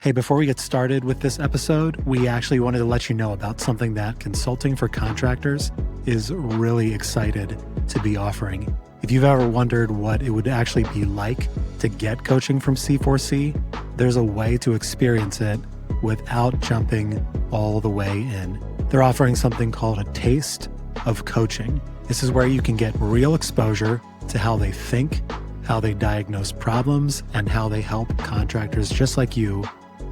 Hey, before we get started with this episode, we actually wanted to let you know about something that Consulting for Contractors is really excited to be offering. If you've ever wondered what it would actually be like to get coaching from C4C, there's a way to experience it without jumping all the way in. They're offering something called a taste of coaching. This is where you can get real exposure to how they think, how they diagnose problems, and how they help contractors just like you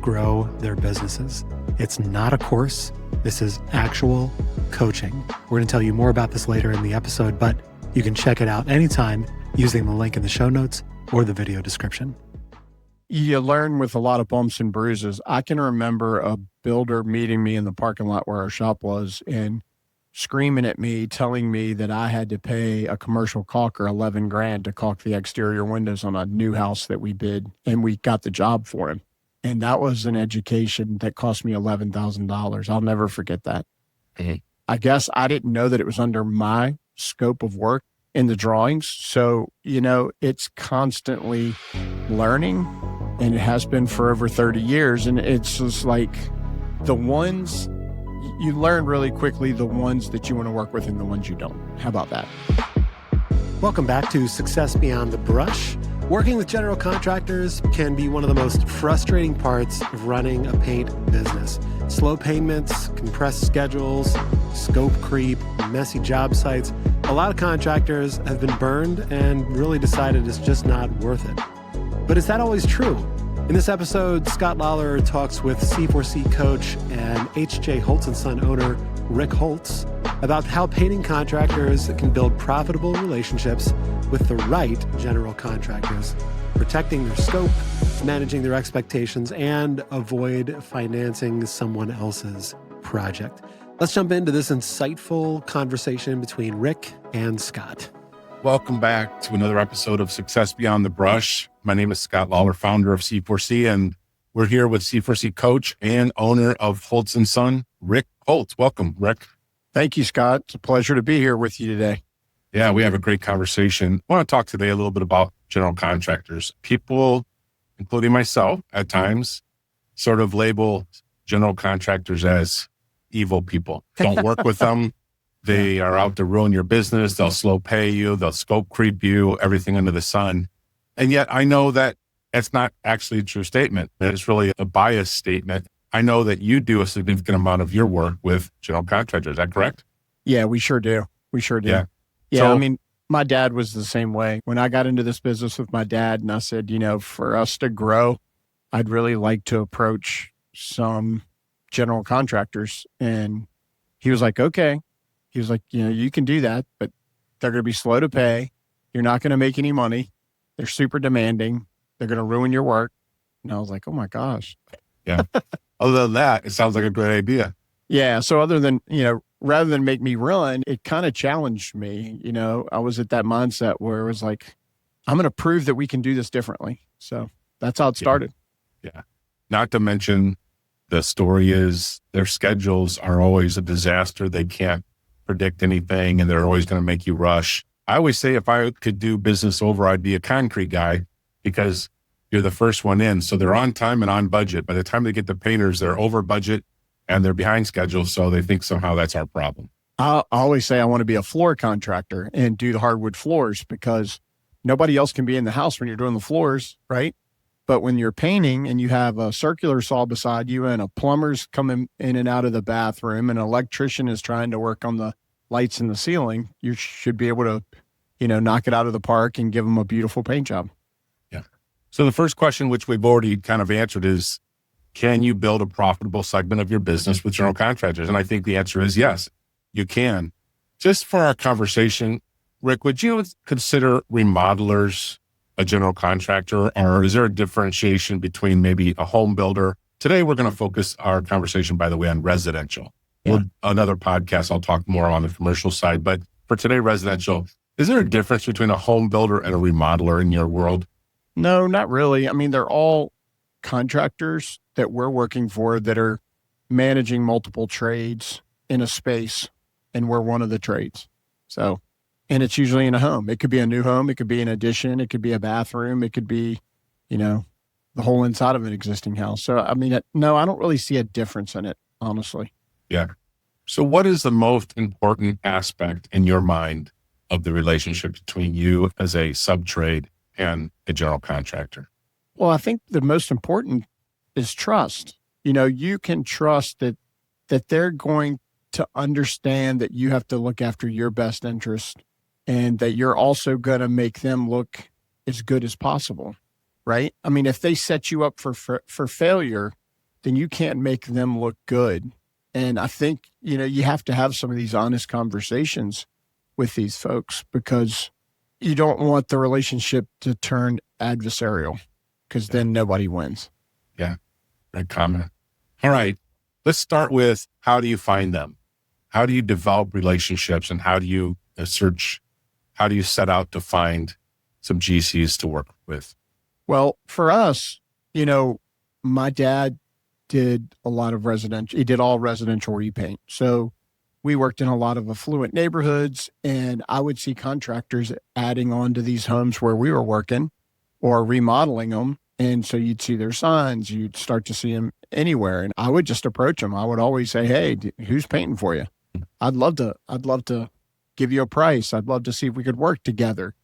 grow their businesses. It's not a course. This is actual coaching. We're going to tell you more about this later in the episode, but you can check it out anytime using the link in the show notes or the video description. You learn with a lot of bumps and bruises. I can remember a builder meeting me in the parking lot where our shop was and screaming at me, telling me that I had to pay a commercial caulker $11,000 to caulk the exterior windows on a new house that we bid, and we got the job for him. And that was an education that cost me $11,000. I'll never forget that. Mm-hmm. I guess I didn't know that it was under my scope of work in the drawings. So, it's constantly learning, and it has been for over 30 years. And it's just like the ones you learn really quickly, the ones that you want to work with and the ones you don't. How about that? Welcome back to Success Beyond the Brush. Working with general contractors can be one of the most frustrating parts of running a paint business. Slow payments, compressed schedules, scope creep, messy job sites. A lot of contractors have been burned and really decided it's just not worth it. But is that always true? In this episode, SCOTT LOLLAR talks with C4C coach and HJ Holtz Son owner Rick Holtz about how painting contractors can build profitable relationships with the right general contractors, protecting their scope, managing their expectations, and avoid financing someone else's project. Let's jump into this insightful conversation between Rick and Scott. Welcome back to another episode of Success Beyond the Brush. My name is SCOTT LOLLAR, founder of C4C, and we're here with C4C coach and owner of Holtz Son, Rick Holtz. Welcome, Rick. Thank you, Scott. It's a pleasure to be here with you today. Yeah, we have a great conversation. I want to talk today a little bit about general contractors. People, including myself at times, sort of label general contractors as evil people. Don't work with them. They are out to ruin your business. They'll slow pay you. They'll scope creep you, everything under the sun. And yet I know that it's not actually a true statement. It's really a biased statement. I know that you do a significant amount of your work with general contractors. Is that correct? Yeah, we sure do. Yeah. Yeah, So, I mean, my dad was the same way. When I got into this business with my dad and I said, for us to grow, I'd really like to approach some general contractors. And he was like, okay. He was like, you can do that, but they're going to be slow to pay. You're not going to make any money. They're super demanding. They're going to ruin your work. And I was like, oh my gosh. yeah. Other than that, it sounds like a great idea. Yeah. So other than, rather than make me run, it kind of challenged me. I was at that mindset where it was like, I'm going to prove that we can do this differently. So that's how it started. Yeah. Not to mention the story is their schedules are always a disaster. They can't predict anything and they're always going to make you rush. I always say if I could do business over, I'd be a concrete guy because you're the first one in. So they're on time and on budget. By the time they get the painters, they're over budget and they're behind schedule. So they think somehow that's our problem. I always say I want to be a floor contractor and do the hardwood floors because nobody else can be in the house when you're doing the floors, right? But when you're painting and you have a circular saw beside you and a plumber's coming in and out of the bathroom and an electrician is trying to work on the lights in the ceiling, you should be able to, knock it out of the park and give them a beautiful paint job. Yeah. So the first question, which we've already kind of answered is, can you build a profitable segment of your business with general contractors? And I think the answer is yes, you can. Just for our conversation, Rick, would you consider remodelers a general contractor, or is there a differentiation between maybe a home builder? Today, we're going to focus our conversation, by the way, on residential. Yeah. Another podcast, I'll talk more on the commercial side, but for today, residential, is there a difference between a home builder and a remodeler in your world? No, not really. I mean, they're all contractors that we're working for that are managing multiple trades in a space, and we're one of the trades. So, and it's usually in a home. It could be a new home. It could be an addition. It could be a bathroom. It could be, the the whole inside of an existing house. So, I mean, no, I don't really see a difference in it, honestly. Yeah. So what is the most important aspect in your mind of the relationship between you as a sub-trade and a general contractor? Well, I think the most important is trust. You can trust that they're going to understand that you have to look after your best interest and that you're also going to make them look as good as possible, right? I mean, if they set you up for failure, then you can't make them look good. And I think, you have to have some of these honest conversations with these folks because you don't want the relationship to turn adversarial because then nobody wins. Yeah, great comment. All right, let's start with how do you find them? How do you develop relationships and how do you how do you set out to find some GCs to work with? Well, for us, my dad did a lot of residential. He did all residential repaint. So we worked in a lot of affluent neighborhoods and I would see contractors adding on to these homes where we were working or remodeling them. And so you'd see their signs, you'd start to see them anywhere. And I would just approach them. I would always say, hey, who's painting for you? I'd love to give you a price. I'd love to see if we could work together.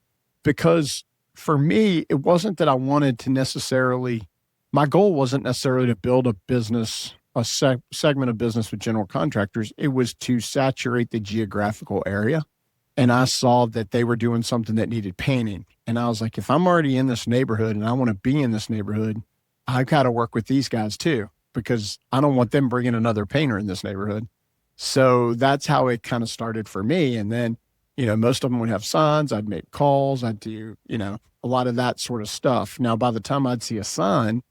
Because for me, it wasn't that I wanted to necessarily, my goal wasn't necessarily to build a business, a segment of business with general contractors. It was to saturate the geographical area. And I saw that they were doing something that needed painting. And I was like, if I'm already in this neighborhood and I want to be in this neighborhood, I've got to work with these guys too, because I don't want them bringing another painter in this neighborhood. So that's how it kind of started for me. And then, most of them would have signs. I'd make calls. I'd do, a lot of that sort of stuff. Now, by the time I'd see a sign,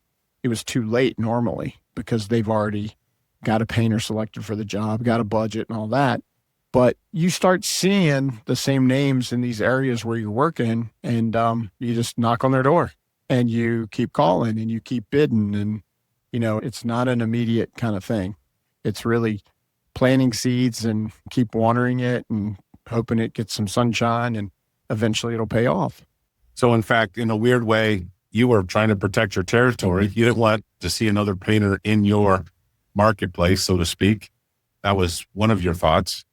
it was too late normally because they've already got a painter selected for the job, got a budget and all that. But you start seeing the same names in these areas where you're working and you just knock on their door and you keep calling and you keep bidding. And, it's not an immediate kind of thing. It's really planting seeds and keep watering it and hoping it gets some sunshine and eventually it'll pay off. So in fact, in a weird way, you were trying to protect your territory. You didn't want to see another painter in your marketplace, so to speak. That was one of your thoughts.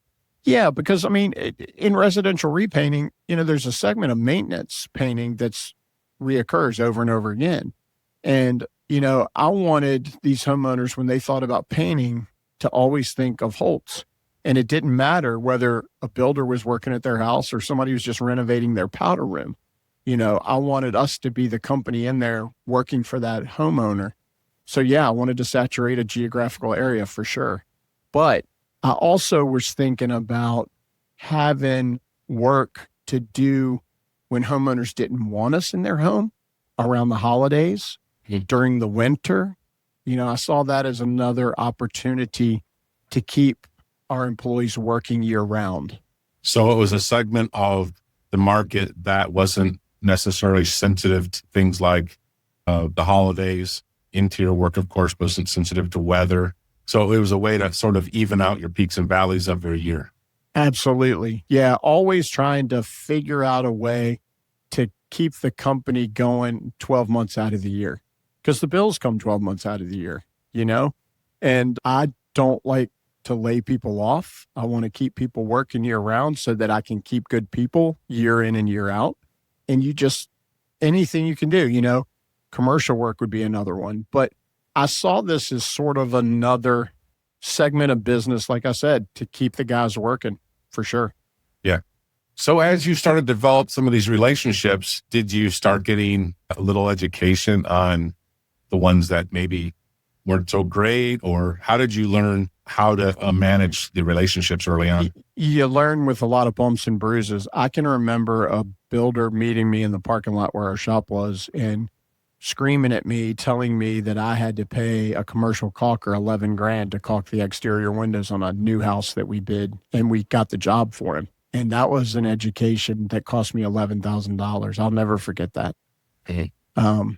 Yeah, because in residential repainting, there's a segment of maintenance painting that's reoccurs over and over again. And, I wanted these homeowners, when they thought about painting, to always think of Holtz. And it didn't matter whether a builder was working at their house or somebody was just renovating their powder room. I wanted us to be the company in there working for that homeowner. So yeah, I wanted to saturate a geographical area for sure. But I also was thinking about having work to do when homeowners didn't want us in their home around the holidays, during the winter. I saw that as another opportunity to keep our employees working year round. So it was a segment of the market that wasn't necessarily sensitive to things like the holidays. Interior work, of course, wasn't sensitive to weather. So it was a way to sort of even out your peaks and valleys of your year. Absolutely. Yeah. Always trying to figure out a way to keep the company going 12 months out of the year because the bills come 12 months out of the year, and I don't like to lay people off. I want to keep people working year round so that I can keep good people year in and year out. And anything you can do, commercial work would be another one, but I saw this as sort of another segment of business, like I said, to keep the guys working for sure. Yeah. So as you started to develop some of these relationships, did you start getting a little education on the ones that maybe weren't so great? Or how did you learn how to manage the relationships early on? You learn with a lot of bumps and bruises. I can remember a builder meeting me in the parking lot where our shop was and screaming at me, telling me that I had to pay a commercial caulker $11,000 to caulk the exterior windows on a new house that we bid, and we got the job for him. And that was an education that cost me $11,000. I'll never forget that. Mm-hmm.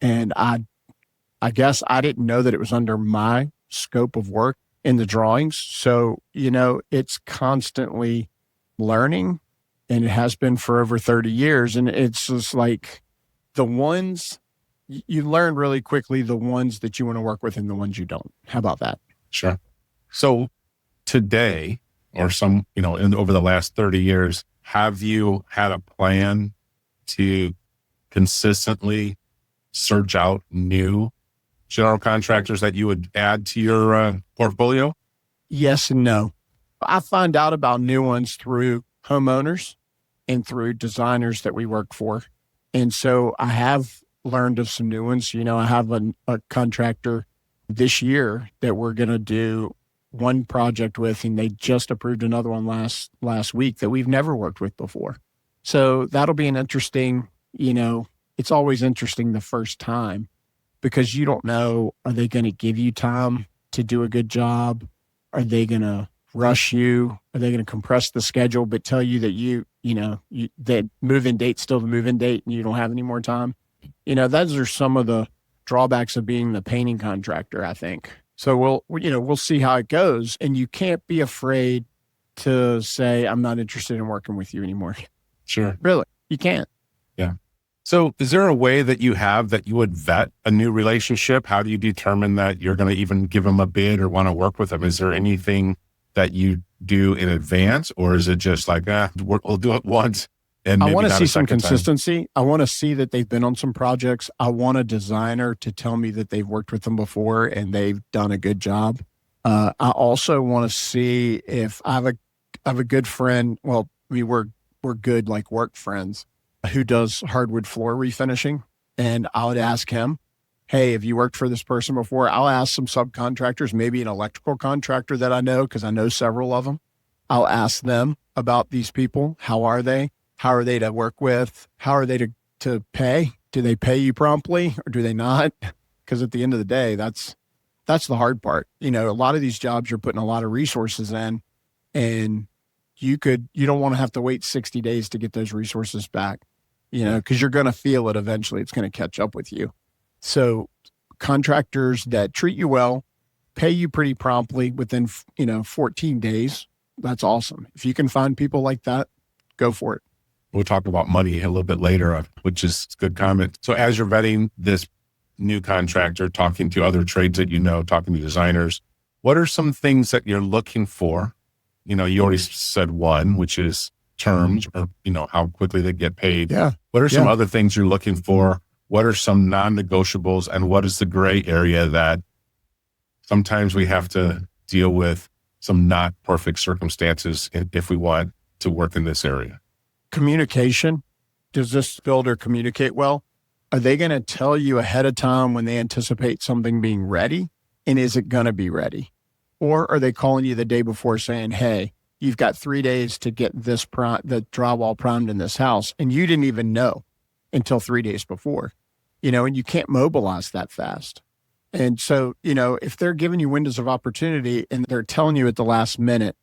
And I guess I didn't know that it was under my scope of work in the drawings. So, it's constantly learning, and it has been for over 30 years. And it's just like the ones you learn really quickly the ones that you want to work with and the ones you don't. How about that? Sure. So today, or over the last 30 years, have you had a plan to consistently search out new general contractors that you would add to your portfolio? Yes and no. I find out about new ones through homeowners and through designers that we work for. And so I have learned of some new ones. I have a contractor this year that we're going to do one project with, and they just approved another one last week that we've never worked with before. So that'll be an interesting, it's always interesting the first time because you don't know, are they going to give you time to do a good job? Are they going to rush you? Are they going to compress the schedule, but tell you that that move-in date's still the move-in date and you don't have any more time? Those are some of the drawbacks of being the painting contractor, I think. So we'll see how it goes. And you can't be afraid to say, I'm not interested in working with you anymore. Sure. Really, you can't. Yeah. So is there a way that you would vet a new relationship? How do you determine that you're going to even give them a bid or want to work with them? Is there anything that you do in advance, or is it just like, we'll do it once? And I want to see some time? consistency. I want to see that they've been on some projects. I want a designer to tell me that they've worked with them before and they've done a good job. I also want to see if I have a good friend. Well, we're good, like work friends, who does hardwood floor refinishing. And I would ask him, hey, have you worked for this person before? I'll ask some subcontractors, maybe an electrical contractor that I know, because I know several of them. I'll ask them about these people. How are they? How are they to work with? How are they to pay? Do they pay you promptly or do they not? Because at the end of the day, that's the hard part. A lot of these jobs you're putting a lot of resources in, and you don't want to have to wait 60 days to get those resources back, because you're going to feel it eventually. It's going to catch up with you. So contractors that treat you well, pay you pretty promptly within, 14 days. That's awesome. If you can find people like that, go for it. We'll talk about money a little bit later, which is a good comment. So as you're vetting this new contractor, talking to other trades that talking to designers, what are some things that you're looking for? You already said one, which is terms, or, how quickly they get paid. Yeah. What are some other things you're looking for? What are some non-negotiables? And what is the gray area that sometimes we have to deal with some not perfect circumstances if we want to work in this area? Communication. Does this builder communicate well? Are they going to tell you ahead of time when they anticipate something being ready? And is it going to be ready? Or are they calling you the day before saying, hey, you've got 3 days to get the drywall primed in this house, and you didn't even know until 3 days before, and you can't mobilize that fast. And so, if they're giving you windows of opportunity and they're telling you at the last minute,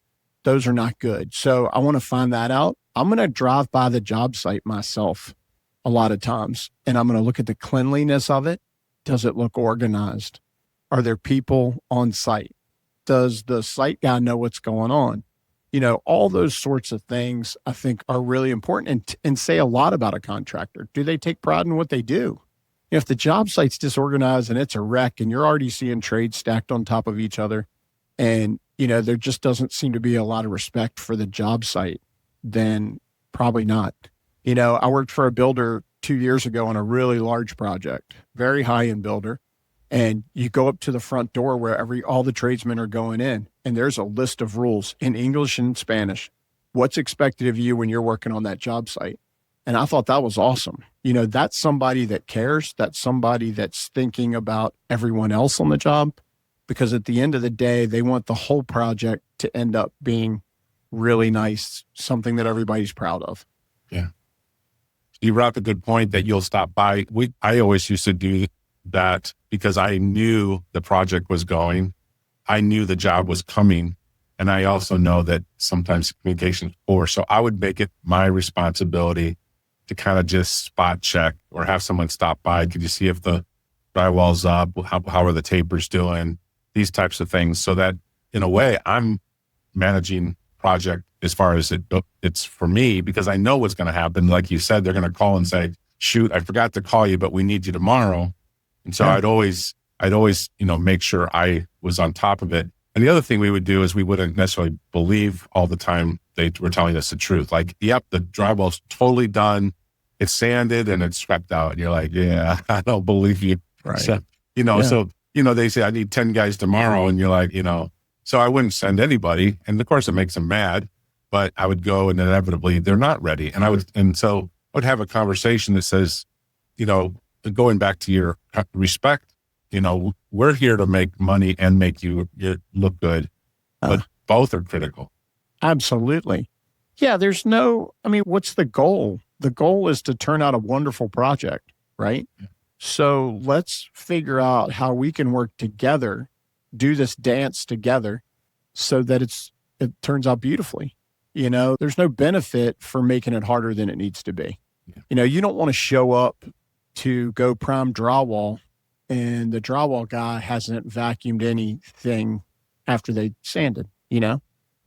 those are not good. So I want to find that out. I'm going to drive by the job site myself a lot of times, and I'm going to look at the cleanliness of it. Does it look organized? Are there people on site? Does the site guy know what's going on? All those sorts of things I think are really important and say a lot about a contractor. Do they take pride in what they do? If the job site's disorganized and it's a wreck and you're already seeing trades stacked on top of each other, and there just doesn't seem to be a lot of respect for the job site, then probably not. I worked for a builder 2 years ago on a really large project, very high-end builder. And you go up to the front door where all the tradesmen are going in, and there's a list of rules in English and Spanish. What's expected of you when you're working on that job site? And I thought that was awesome. That's somebody that cares. That's somebody that's thinking about everyone else on the job, because at the end of the day, they want the whole project to end up being really nice, something that everybody's proud of. Yeah. You brought up a good point that you'll stop by. I always used to do that because I knew the project was going. I knew the job was coming. And I also know that sometimes communication is poor. So I would make it my responsibility to kind of just spot check or have someone stop by. Could you see if the drywall's up? How are the tapers doing? These types of things. So that in a way, I'm managing project as far as it's for me, because I know what's going to happen. Like you said, they're going to call and say, shoot, I forgot to call you, but we need you tomorrow. And so I'd always, make sure I was on top of it. And the other thing we would do is we wouldn't necessarily believe all the time they were telling us the truth. Like, yep, the drywall's totally done. It's sanded and it's swept out. And you're like, yeah, I don't believe you. Right. So, they say, I need 10 guys tomorrow. And you're like, so I wouldn't send anybody. And of course it makes them mad, but I would go and inevitably they're not ready. And so I would have a conversation that says, going back to your respect, we're here to make money and make you look good, but both are critical. Absolutely. Yeah. What's the goal? The goal is to turn out a wonderful project, right? Yeah. So let's figure out how we can work together, do this dance together so that it turns out beautifully. There's no benefit for making it harder than it needs to be. Yeah. You don't want to show up to go prime drywall and the drywall guy hasn't vacuumed anything after they sanded, And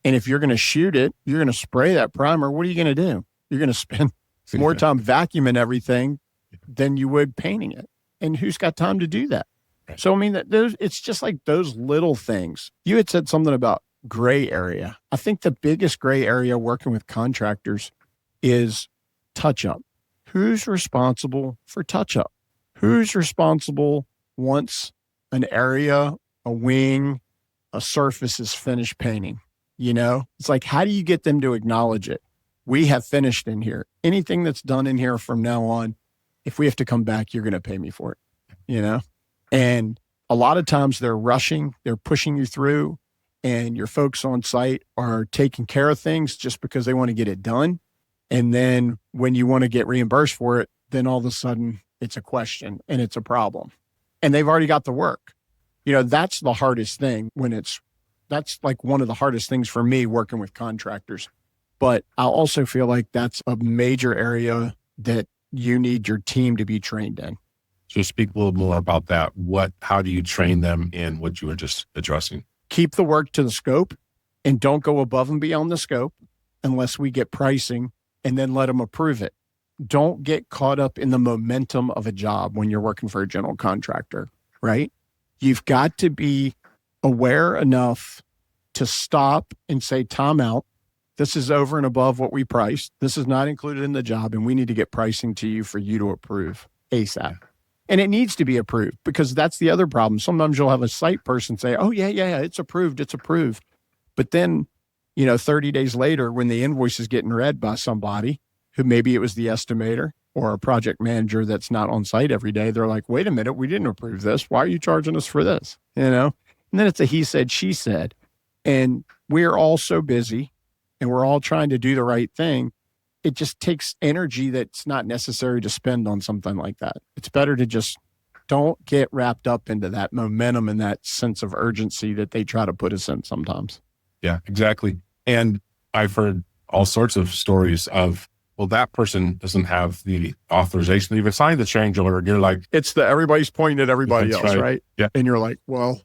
if you're going to shoot it, you're going to spray that primer. What are you going to do? You're going to spend more time vacuuming everything than you would painting it. And who's got time to do that? Right. So, it's just like those little things. You had said something about gray area. I think the biggest gray area working with contractors is touch-up. Who's responsible for touch-up? Who's responsible once an area, a wing, a surface is finished painting? It's like, how do you get them to acknowledge it? We have finished in here. Anything that's done in here from now on, if we have to come back, you're going to pay me for it, And a lot of times they're rushing, they're pushing you through, and your folks on site are taking care of things just because they want to get it done. And then when you want to get reimbursed for it, then all of a sudden it's a question and it's a problem. And they've already got the work. That's the hardest thing that's like one of the hardest things for me working with contractors. But I also feel like that's a major area that you need your team to be trained in. So speak a little more about that. How do you train them in what you were just addressing? Keep the work to the scope and don't go above and beyond the scope unless we get pricing, and then let them approve it. Don't get caught up in the momentum of a job when you're working for a general contractor, right? You've got to be aware enough to stop and say, time out. This is over and above what we priced. This is not included in the job, and we need to get pricing to you for you to approve ASAP. And it needs to be approved, because that's the other problem. Sometimes you'll have a site person say, oh, yeah, it's approved. But then, 30 days later, when the invoice is getting read by somebody who maybe it was the estimator or a project manager that's not on site every day, they're like, wait a minute, we didn't approve this. Why are you charging us for this? And then it's a he said, she said. And we're all so busy and we're all trying to do the right thing. It just takes energy that's not necessary to spend on something like that. It's better to just don't get wrapped up into that momentum and that sense of urgency that they try to put us in sometimes. Yeah, exactly. And I've heard all sorts of stories of, well, that person doesn't have the authorization to even sign the change order. You're like, everybody's pointing at everybody else, right? Yeah. And you're like, well,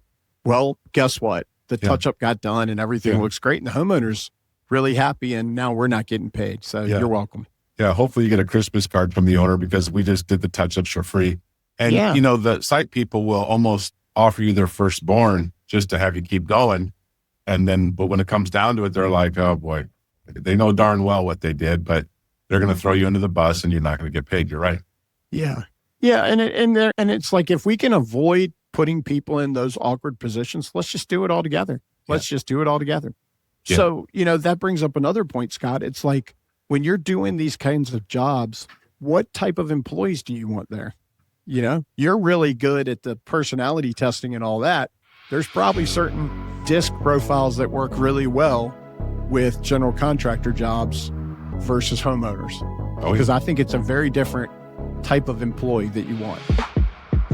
guess what? The touch-up got done and everything looks great. And the homeowner's really happy, and now we're not getting paid. So you're welcome. Yeah. Hopefully you get a Christmas card from the owner, because we just did the touch-ups for free. And, the site people will almost offer you their firstborn just to have you keep going. And then, but when it comes down to it, they're like, oh boy, they know darn well what they did, but they're going to throw you under the bus and you're not going to get paid. You're right. Yeah. Yeah. And it's like, if we can avoid putting people in those awkward positions, let's just do it all together. Let's just do it all together. Yeah. So, that brings up another point, Scott. It's like, when you're doing these kinds of jobs, what type of employees do you want there? You're really good at the personality testing and all that. There's probably certain disc profiles that work really well with general contractor jobs versus homeowners. Because I think it's a very different type of employee that you want.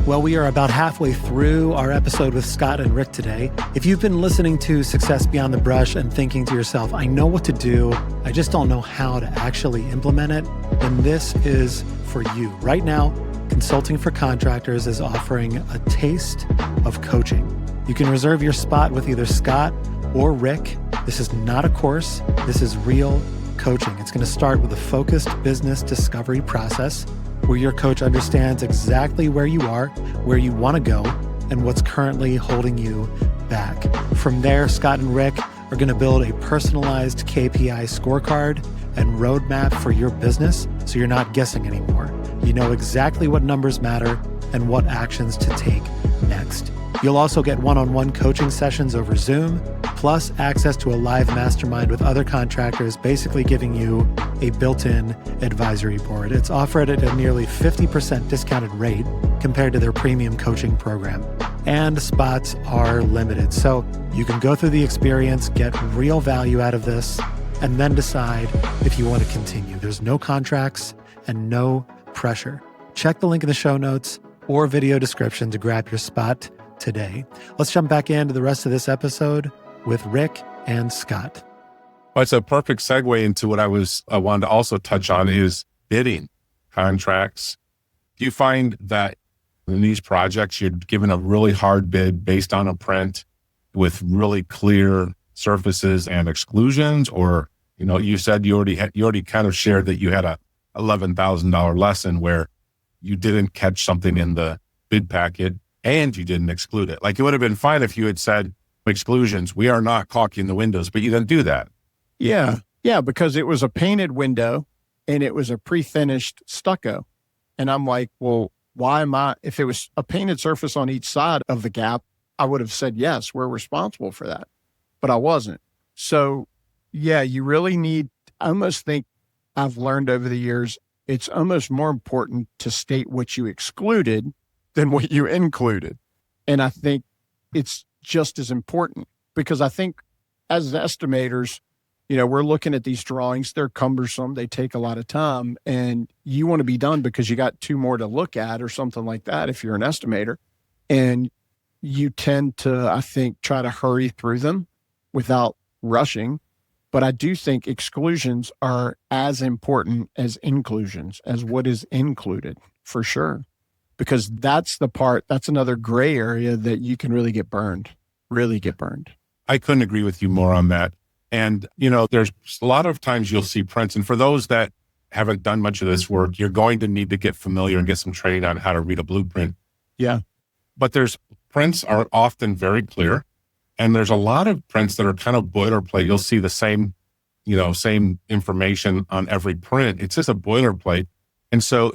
Well, we are about halfway through our episode with Scott and Rick today. If you've been listening to Success Beyond the Brush and thinking to yourself, I know what to do, I just don't know how to actually implement it, then this is for you. Right now, Consulting for Contractors is offering a taste of coaching. You can reserve your spot with either Scott or Rick. This is not a course. This is real coaching. It's going to start with a focused business discovery process. where your coach understands exactly where you are, where you want to go, and what's currently holding you back. From there, Scott and Rick are going to build a personalized KPI scorecard and roadmap for your business so you're not guessing anymore. You know exactly what numbers matter and what actions to take next. You'll also get one-on-one coaching sessions over Zoom, plus access to a live mastermind with other contractors, basically giving you a built-in advisory board. It's offered at a nearly 50% discounted rate compared to their premium coaching program. And spots are limited, so you can go through the experience, get real value out of this, and then decide if you want to continue. There's no contracts and no pressure. Check the link in the show notes or video description to grab your spot today. Let's jump back into the rest of this episode with Rick and Scott. Well, it's a perfect segue into what I wanted to also touch on is bidding contracts. Do you find that in these projects, you're given a really hard bid based on a print with really clear surfaces and exclusions? Or, you said you already kind of shared that you had a $11,000 lesson where you didn't catch something in the bid packet and you didn't exclude it. Like, it would have been fine if you had said exclusions, we are not caulking the windows, but you didn't do that. Yeah, because it was a painted window and it was a pre-finished stucco. And I'm like, well, if it was a painted surface on each side of the gap, I would have said, yes, we're responsible for that, but I wasn't. So yeah, you really need, I almost think I've learned over the years, it's almost more important to state what you excluded than what you included. And I think it's just as important because I think as estimators, we're looking at these drawings, they're cumbersome, they take a lot of time, and you want to be done because you got two more to look at or something like that if you're an estimator. And you tend to, I think, try to hurry through them without rushing. But I do think exclusions are as important as inclusions, as what is included, for sure. Because that's another gray area that you can really get burned. I couldn't agree with you more on that. And, there's a lot of times you'll see prints. And for those that haven't done much of this work, you're going to need to get familiar and get some training on how to read a blueprint. Yeah. But prints are often very clear. And there's a lot of prints that are kind of boilerplate. You'll see the same information on every print. It's just a boilerplate. And so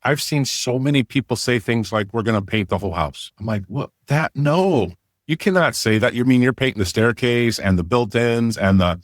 I've seen so many people say things like, we're going to paint the whole house. I'm like, what? No, you cannot say that. You're painting the staircase and the built-ins and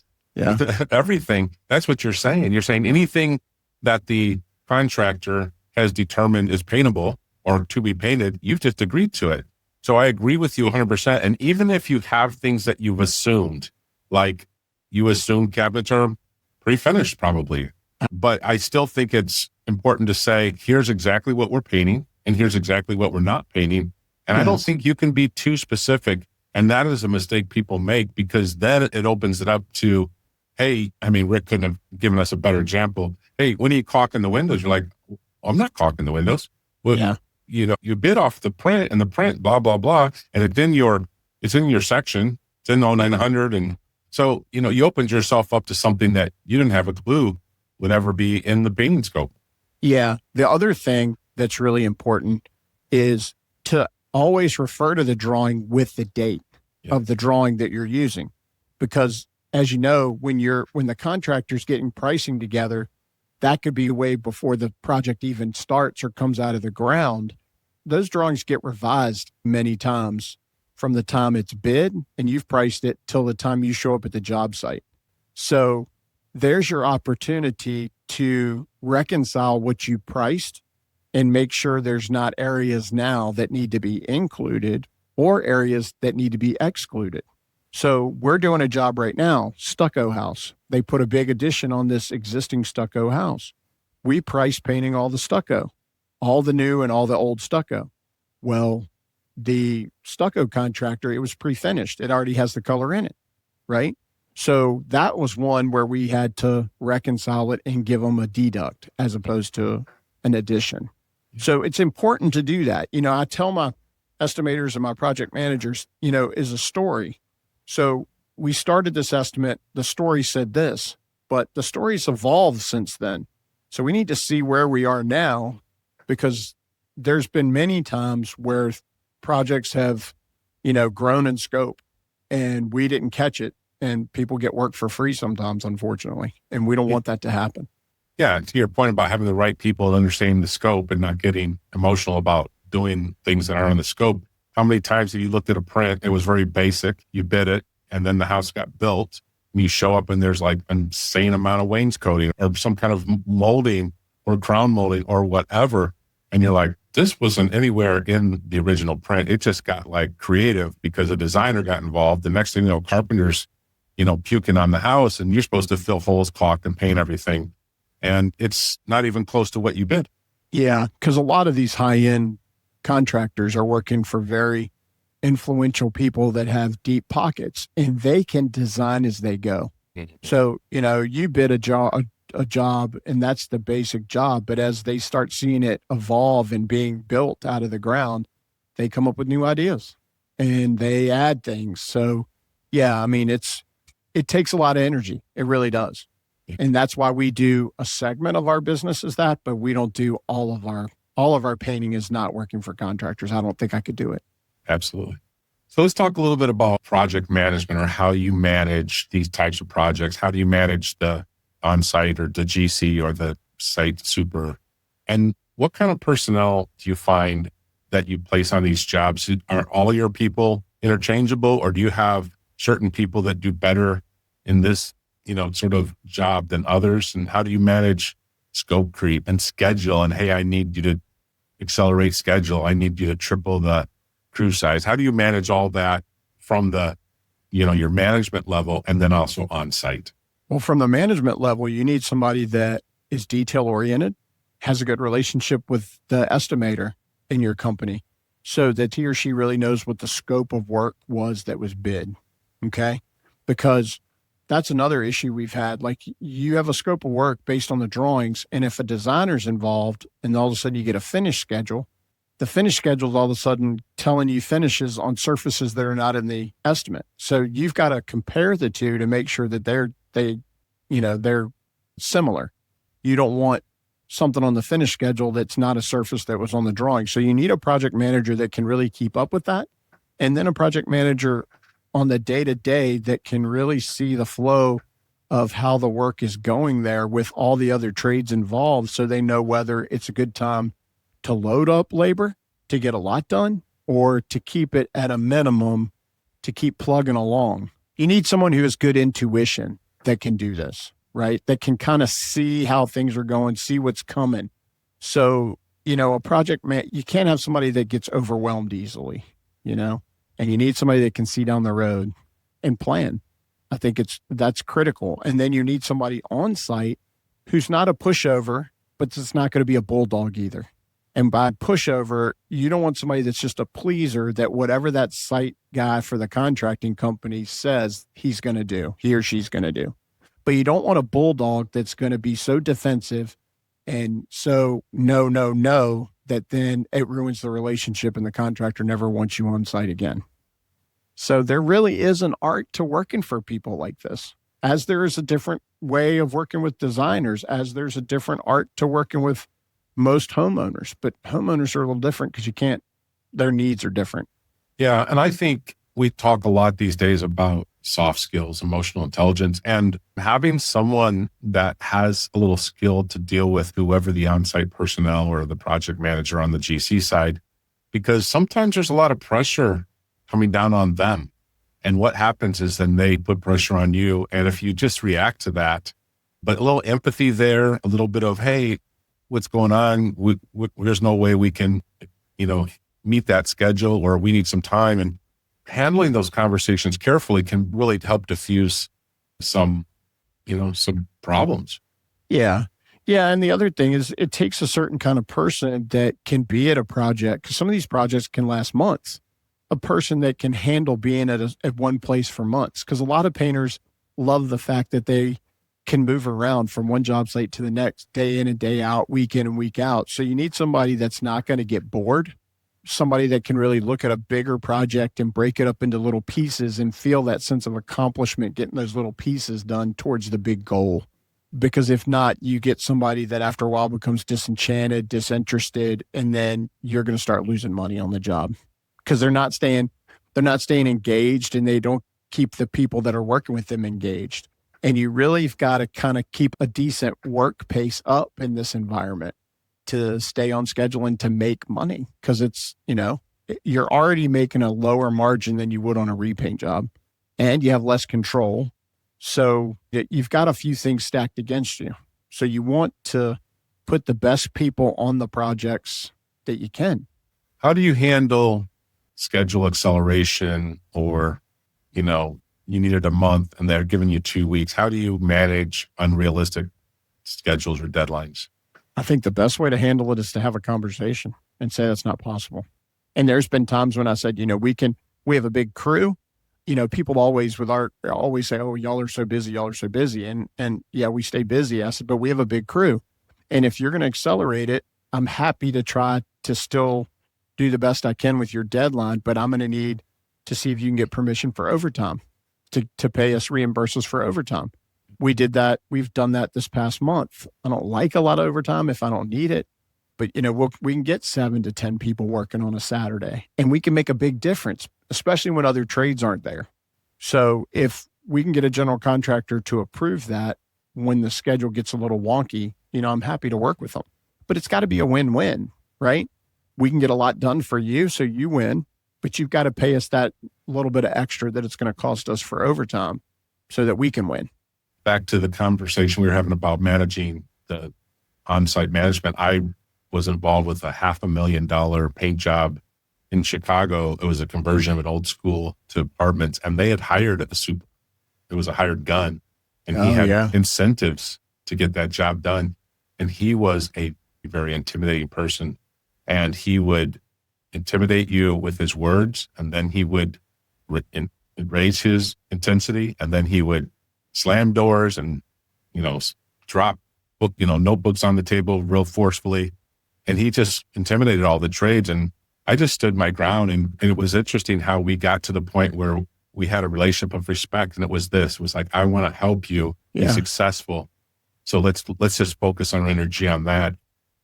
everything. That's what you're saying. You're saying anything that the contractor has determined is paintable or to be painted, you've just agreed to it. So I agree with you 100%. And even if you have things that you've assumed, like you assumed cabinets are pre-finished probably, but I still think it's important to say, here's exactly what we're painting and here's exactly what we're not painting. And I don't think you can be too specific. And that is a mistake people make because then it opens it up to, hey, Rick couldn't have given us a better example. Hey, when are you caulking the windows? You're like, I'm not caulking the windows. Well, you bid off the print and the print, blah, blah, blah. And it's in your section. It's in 0900. And so, you opened yourself up to something that you didn't have a clue would ever be in the painting scope. Yeah. The other thing that's really important is to always refer to the drawing with the date of the drawing that you're using. Because as you know, when the contractor's getting pricing together, that could be way before the project even starts or comes out of the ground. Those drawings get revised many times from the time it's bid and you've priced it till the time you show up at the job site. So there's your opportunity to reconcile what you priced and make sure there's not areas now that need to be included or areas that need to be excluded. So we're doing a job right now, stucco house. They put a big addition on this existing stucco house. We priced painting all the stucco, all the new and all the old stucco. Well, the stucco contractor, it was pre-finished. It already has the color in it, right? So that was one where we had to reconcile it and give them a deduct as opposed to an addition. So it's important to do that. I tell my estimators and my project managers, is a story. So we started this estimate, the story said this, but the story's evolved since then. So we need to see where we are now, because there's been many times where projects have, grown in scope and we didn't catch it, and people get work for free sometimes, unfortunately. And we don't want that to happen. Yeah. To your point about having the right people and understanding the scope and not getting emotional about doing things that aren't in the scope. How many times have you looked at a print? It was very basic. You bid it, and then the house got built. And you show up and there's like an insane amount of wainscoting or some kind of molding or ground molding or whatever. And you're like, this wasn't anywhere in the original print. It just got like creative because a designer got involved. The next thing you know, carpenters, puking on the house, and you're supposed to fill holes, caulk, and paint everything. And it's not even close to what you bid. Yeah, because a lot of these high-end contractors are working for very influential people that have deep pockets, and they can design as they go. Mm-hmm. So, you bid a job, and that's the basic job. But as they start seeing it evolve and being built out of the ground, they come up with new ideas and they add things. So, yeah, I mean, it takes a lot of energy. It really does. And that's why we do a segment of our business as that, but we don't do all of our painting is not working for contractors. I don't think I could do it. Absolutely. So let's talk a little bit about project management, or how you manage these types of projects. How do you manage the on-site or the GC or the site super? And what kind of personnel do you find that you place on these jobs? Are all your people interchangeable, or do you have certain people that do better in this sort of job than others? And how do you manage scope creep and schedule? And, hey, I need you to accelerate schedule. I need you to triple the crew size. How do you manage all that from the, your management level and then also on site? Well, from the management level, you need somebody that is detail oriented, has a good relationship with the estimator in your company, so that he or she really knows what the scope of work was that was bid. Okay. Because that's another issue we've had. Like, you have a scope of work based on the drawings, and if a designer's involved and all of a sudden you get a finish schedule, the finish schedule is all of a sudden telling you finishes on surfaces that are not in the estimate. So you've got to compare the two to make sure that they're similar. You don't want something on the finish schedule that's not a surface that was on the drawing. So you need a project manager that can really keep up with that. And then a project manager on the day-to-day that can really see the flow of how the work is going there with all the other trades involved, so they know whether it's a good time to load up labor to get a lot done, or to keep it at a minimum to keep plugging along. You need someone who has good intuition that can do this, right? That can kind of see how things are going, see what's coming. So, a project man, you can't have somebody that gets overwhelmed easily, and you need somebody that can see down the road and plan. I think that's critical. And then you need somebody on site who's not a pushover, but it's not going to be a bulldog either. And by pushover, you don't want somebody that's just a pleaser, that whatever that site guy for the contracting company says he's going to do, he or she's going to do. But you don't want a bulldog that's going to be so defensive and so no, that then it ruins the relationship and the contractor never wants you on site again. So there really is an art to working for people like this, as there is a different way of working with designers, as there's a different art to working with most homeowners. But homeowners are a little different because their needs are different. Yeah. And I think we talk a lot these days about soft skills, emotional intelligence, and having someone that has a little skill to deal with whoever the on-site personnel or the project manager on the GC side, because sometimes there's a lot of pressure coming down on them. And what happens is then they put pressure on you. And if you just react to that, but a little empathy there, a little bit of, hey, what's going on? There's no way we can, meet that schedule, or we need some time. And handling those conversations carefully can really help diffuse some problems. Yeah. Yeah. And the other thing is, it takes a certain kind of person that can be at a project, because some of these projects can last months. A person that can handle being at one place for months, because a lot of painters love the fact that they can move around from one job site to the next, day in and day out, week in and week out. So you need somebody that's not going to get bored, somebody that can really look at a bigger project and break it up into little pieces and feel that sense of accomplishment, getting those little pieces done towards the big goal. Because if not, you get somebody that after a while becomes disenchanted, disinterested, and then you're going to start losing money on the job because they're not staying engaged, and they don't keep the people that are working with them engaged. And you really have got to kind of keep a decent work pace up in this environment to stay on schedule and to make money, because it's, you're already making a lower margin than you would on a repaint job, and you have less control. So you've got a few things stacked against you. So you want to put the best people on the projects that you can. How do you handle schedule acceleration, or, you needed a month and they're giving you 2 weeks? How do you manage unrealistic schedules or deadlines? I think the best way to handle it is to have a conversation and say that's not possible. And there's been times when I said, we have a big crew. People always say, oh, y'all are so busy. And yeah, we stay busy. I said, but we have a big crew. And if you're going to accelerate it, I'm happy to try to still do the best I can with your deadline, but I'm going to need to see if you can get permission for overtime to pay us, reimburse us for overtime. We did that. We've done that this past month. I don't like a lot of overtime if I don't need it, but we can get 7 to 10 people working on a Saturday, and we can make a big difference, especially when other trades aren't there. So if we can get a general contractor to approve that when the schedule gets a little wonky, I'm happy to work with them. But it's got to be a win-win, right? We can get a lot done for you, so you win, but you've got to pay us that little bit of extra that it's going to cost us for overtime so that we can win. Back to the conversation we were having about managing the on-site management. I was involved with a $500,000 paint job in Chicago. It was a conversion of an old school to apartments, and they had hired it was a hired gun, and he had incentives to get that job done. And he was a very intimidating person, and he would intimidate you with his words, and then he would raise his intensity, and then he would slam doors and, drop notebooks on the table real forcefully. And he just intimidated all the trades. And I just stood my ground. And it was interesting how we got to the point where we had a relationship of respect. And it was like, I want to help you be successful. So let's just focus our energy on that.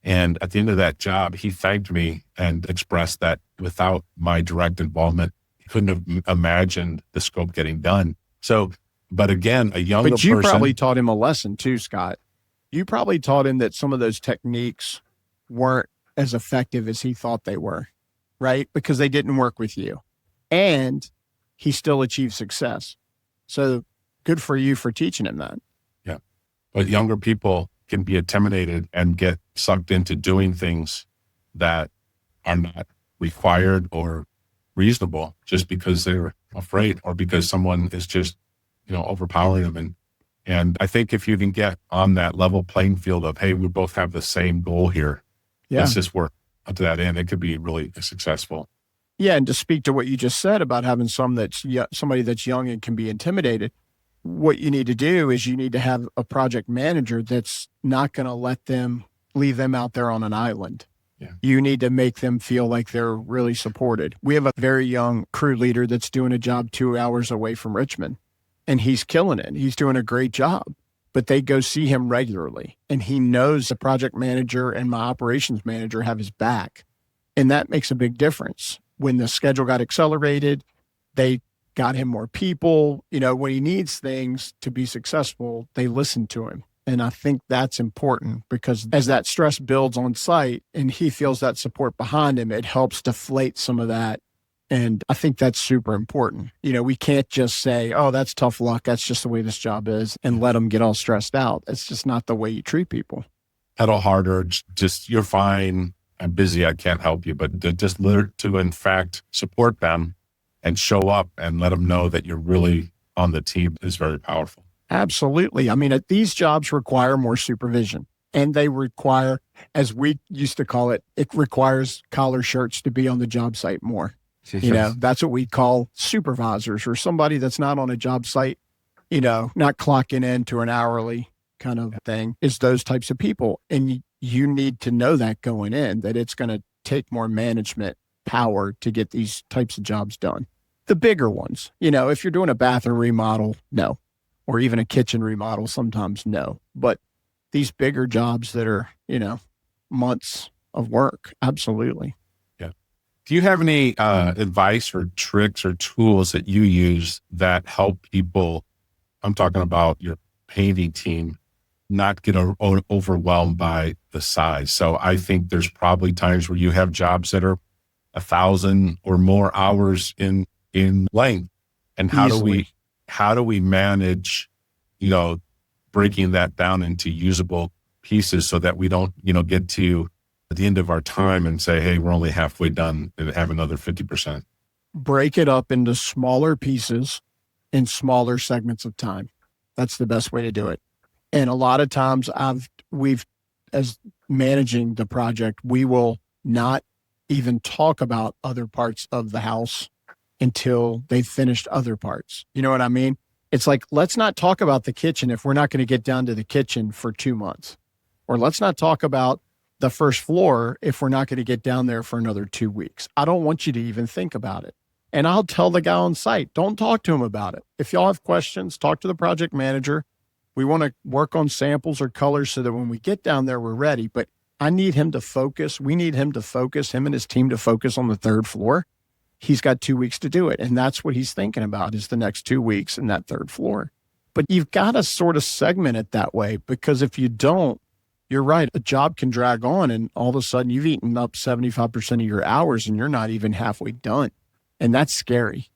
And at the end of that job, he thanked me and expressed that without my direct involvement, he couldn't have imagined the scope getting done. So, but again, a younger person. But you probably taught him a lesson too, Scott. You probably taught him that some of those techniques weren't as effective as he thought they were, right? Because they didn't work with you. And he still achieved success. So good for you for teaching him that. Yeah. But younger people can be intimidated and get sucked into doing things that are not required or reasonable just because they're afraid or because someone is just, overpowering them. And I think if you can get on that level playing field of, hey, we both have the same goal here. Yeah. Let's just work up to that end. It could be really successful. Yeah. And to speak to what you just said about having somebody that's young and can be intimidated, what you need to do is you need to have a project manager that's not going to leave them out there on an island. Yeah. You need to make them feel like they're really supported. We have a very young crew leader that's doing a job 2 hours away from Richmond, and he's killing it. He's doing a great job, but they go see him regularly, and he knows the project manager and my operations manager have his back. And that makes a big difference. When the schedule got accelerated, they got him more people. When he needs things to be successful, they listen to him. And I think that's important because as that stress builds on site and he feels that support behind him, it helps deflate some of that. And I think that's super important. We can't just say, oh, that's tough luck. That's just the way this job is, and let them get all stressed out. It's just not the way you treat people. Pedal harder. Just, you're fine. I'm busy. I can't help you. But just learn to, in fact, support them and show up and let them know that you're really on the team is very powerful. Absolutely. I mean, these jobs require more supervision, and they require, as we used to call it, it requires collar shirts to be on the job site more. That's what we call supervisors, or somebody that's not on a job site, not clocking into an hourly kind of thing, is those types of people. And you need to know that going in, that it's going to take more management power to get these types of jobs done. The bigger ones, if you're doing a bathroom remodel, no. or even a kitchen remodel, sometimes no. But these bigger jobs that are, months of work, absolutely. Yeah. Do you have any advice or tricks or tools that you use that help people? I'm talking about your painting team, not get overwhelmed by the size. So I think there's probably times where you have jobs that are 1,000 or more hours in length. And how do we manage, breaking that down into usable pieces so that we don't, get to the end of our time and say, hey, we're only halfway done and have another 50%. Break it up into smaller pieces in smaller segments of time. That's the best way to do it. And a lot of times as managing the project, we will not even talk about other parts of the house until they've finished other parts. You know what I mean? It's like, let's not talk about the kitchen if we're not going to get down to the kitchen for 2 months. Or let's not talk about the first floor if we're not going to get down there for another 2 weeks. I don't want you to even think about it. And I'll tell the guy on site, don't talk to him about it. If y'all have questions, talk to the project manager. We want to work on samples or colors so that when we get down there, we're ready. But I need him to focus. We need him to focus, him and his team to focus on the third floor. He's got 2 weeks to do it. And that's what he's thinking about is the next 2 weeks in that third floor. But you've got to sort of segment it that way, because if you don't, you're right. A job can drag on and all of a sudden you've eaten up 75% of your hours and you're not even halfway done. And that's scary,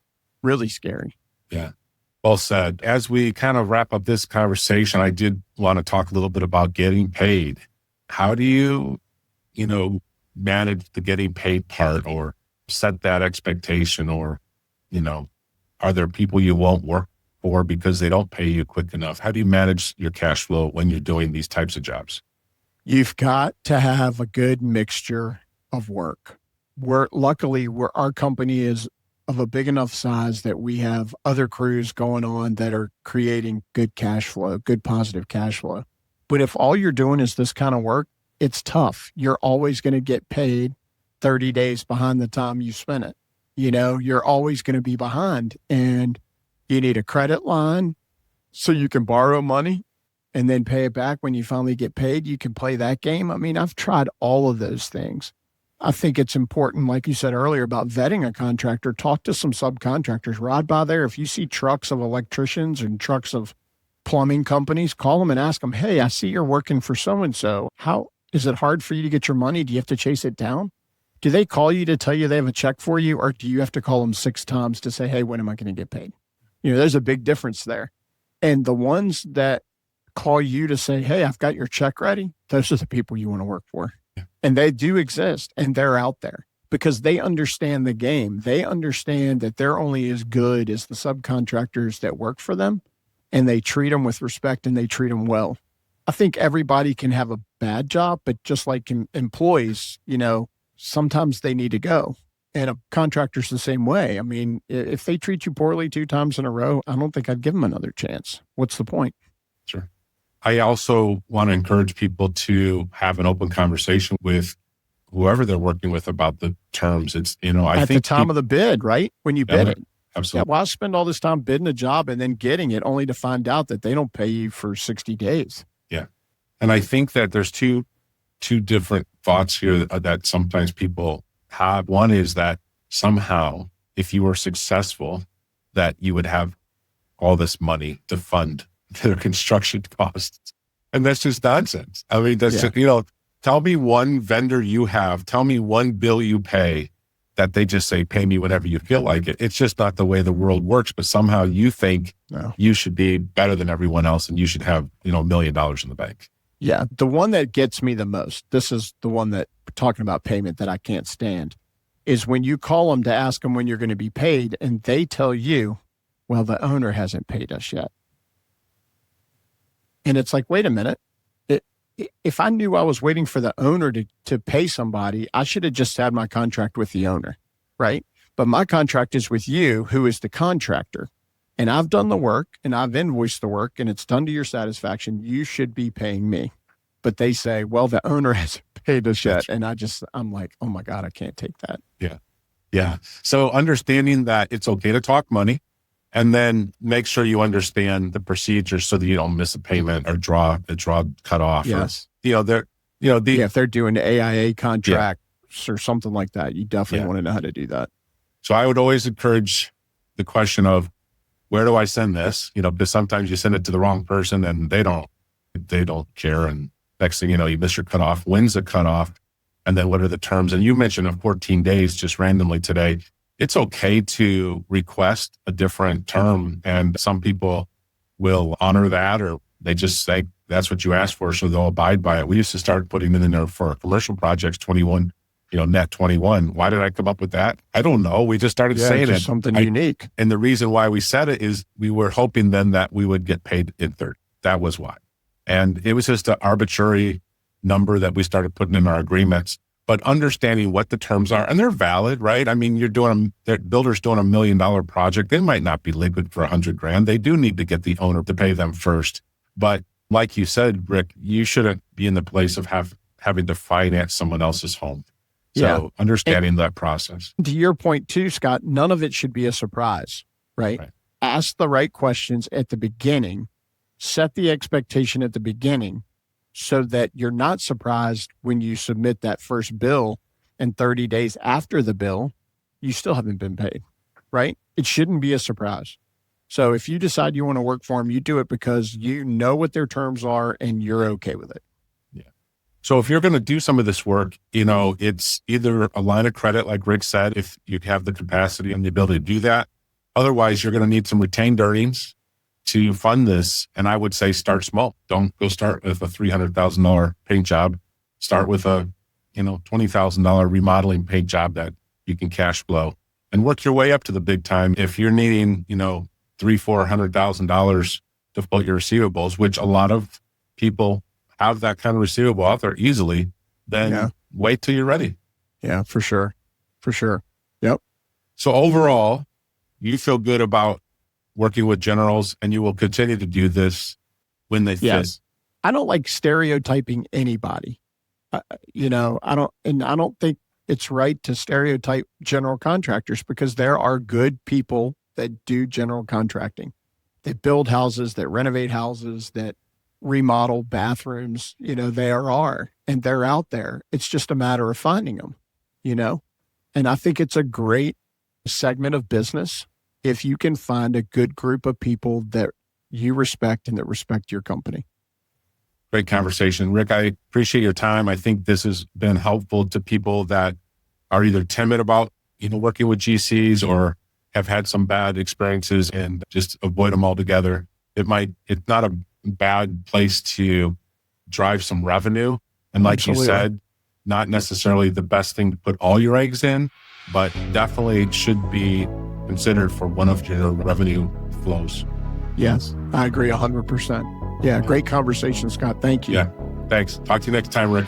really scary. Yeah. Well said. As we kind of wrap up this conversation, I did want to talk a little bit about getting paid. How do you, manage the getting paid part or set that expectation, or, are there people you won't work for because they don't pay you quick enough? How do you manage your cash flow when you're doing these types of jobs? You've got to have a good mixture of work. Luckily, our company is of a big enough size that we have other crews going on that are creating good cash flow, good positive cash flow. But if all you're doing is this kind of work, it's tough. You're always going to get paid 30 days behind the time you spent it. You're always going to be behind, and you need a credit line so you can borrow money and then pay it back when you finally get paid. You can play that game. I mean, I've tried all of those things. I think it's important, like you said earlier, about vetting a contractor. Talk to some subcontractors. Ride by there. If you see trucks of electricians and trucks of plumbing companies, call them and ask them, hey, I see you're working for so-and-so. How is it hard for you to get your money? Do you have to chase it down? Do they call you to tell you they have a check for you? Or do you have to call them 6 times to say, hey, when am I going to get paid? There's a big difference there. And the ones that call you to say, hey, I've got your check ready, those are the people you want to work for. Yeah. And they do exist, and they're out there because they understand the game. They understand that they're only as good as the subcontractors that work for them, and they treat them with respect and they treat them well. I think everybody can have a bad job, but just like employees, sometimes they need to go. And a contractor's the same way. I mean, if they treat you poorly 2 times in a row, I don't think I'd give them another chance. What's the point? Sure. I also want to encourage people to have an open conversation with whoever they're working with about the terms. It's, at the time of the bid, right? When you bid it. Absolutely. Yeah, why spend all this time bidding a job and then getting it only to find out that they don't pay you for 60 days? Yeah. And I think that there's two different thoughts here that sometimes people have. One is that somehow, if you were successful, that you would have all this money to fund their construction costs. And that's just nonsense. I mean, that's just, tell me one vendor you have, tell me one bill you pay that they just say, pay me whenever you feel like it. It's just not the way the world works, but somehow you think you should be better than everyone else and you should have, $1 million in the bank. Yeah. The one that gets me the most, this is the one that we're talking about payment that I can't stand, is when you call them to ask them when you're going to be paid and they tell you, well, the owner hasn't paid us yet. And it's like, wait a minute. If I knew I was waiting for the owner to pay somebody, I should have just had my contract with the owner, right? But my contract is with you, who is the contractor. And I've done the work and I've invoiced the work and it's done to your satisfaction. You should be paying me. But they say, well, the owner hasn't paid us yet. And I'm like, oh my God, I can't take that. Yeah. Yeah. So understanding that it's okay to talk money And then make sure you understand the procedures so that you don't miss a payment or draw cut off. Yes. If they're doing AIA contracts or something like that, you definitely want to know how to do that. So I would always encourage the question of, where do I send this? Because sometimes you send it to the wrong person and they don't care. And next thing you know, you miss your cutoff. When's the cutoff? And then what are the terms? And you mentioned of 14 days just randomly today. It's okay to request a different term. And some people will honor that, or they just say, that's what you asked for, so they'll abide by it. We used to start putting it in there for commercial projects, 21, net 21. Why did I come up with that? I don't know. We just started saying it. Something unique. And the reason why we said it is we were hoping then that we would get paid in 30. That was why. And it was just an arbitrary number that we started putting in our agreements, but understanding what the terms are, and they're valid, right? I mean, builder's doing $1 million project. They might not be liquid for $100,000. They do need to get the owner to pay them first. But like you said, Rick, you shouldn't be in the place of having to finance someone else's home. So understanding that process. To your point too, Scott, none of it should be a surprise, right? Ask the right questions at the beginning, set the expectation at the beginning so that you're not surprised when you submit that first bill and 30 days after the bill, you still haven't been paid, right? It shouldn't be a surprise. So if you decide you want to work for them, you do it because you know what their terms are and you're okay with it. So if you're going to do some of this work, it's either a line of credit, like Rick said, if you have the capacity and the ability to do that. Otherwise, you're going to need some retained earnings to fund this. And I would say start small. Don't go start with a $300,000 paint job. Start with a, $20,000 remodeling paint job that you can cash flow, and work your way up to the big time. If you're needing, $300,000-$400,000 to float your receivables, which a lot of people have that kind of receivable out there easily, then wait till you're ready. Yeah, for sure. Yep. So overall, you feel good about working with generals, and you will continue to do this when they fit. I don't like stereotyping anybody. I don't think it's right to stereotype general contractors, because there are good people that do general contracting. They build houses, that renovate houses, that remodel bathrooms, there are, and they're out there. It's just a matter of finding them, and I think it's a great segment of business if you can find a good group of people that you respect and that respect your company. Great conversation. Rick, I appreciate your time. I think this has been helpful to people that are either timid about, working with GCs, or have had some bad experiences and just avoid them altogether. It's not a bad place to drive some revenue. And like you said, not necessarily the best thing to put all your eggs in, but definitely should be considered for one of your revenue flows. Yes, I agree 100%. Yeah, great conversation, Scott. Thank you. Yeah, thanks. Talk to you next time, Rick.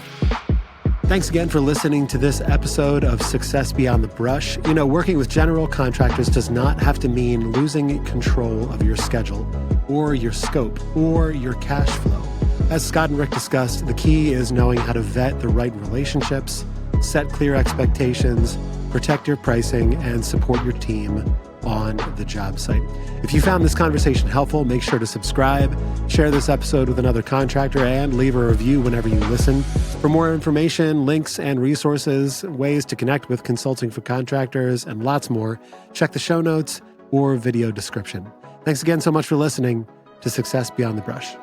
Thanks again for listening to this episode of Success Beyond the Brush. Working with general contractors does not have to mean losing control of your schedule or your scope or your cash flow. As Scott and Rick discussed, the key is knowing how to vet the right relationships, set clear expectations, protect your pricing, and support your team on the job site. If you found this conversation helpful, make sure to subscribe, share this episode with another contractor, and leave a review whenever you listen. For more information, links and resources, ways to connect with consulting for contractors, and lots more, check the show notes or video description. Thanks again so much for listening to Success Beyond the Brush.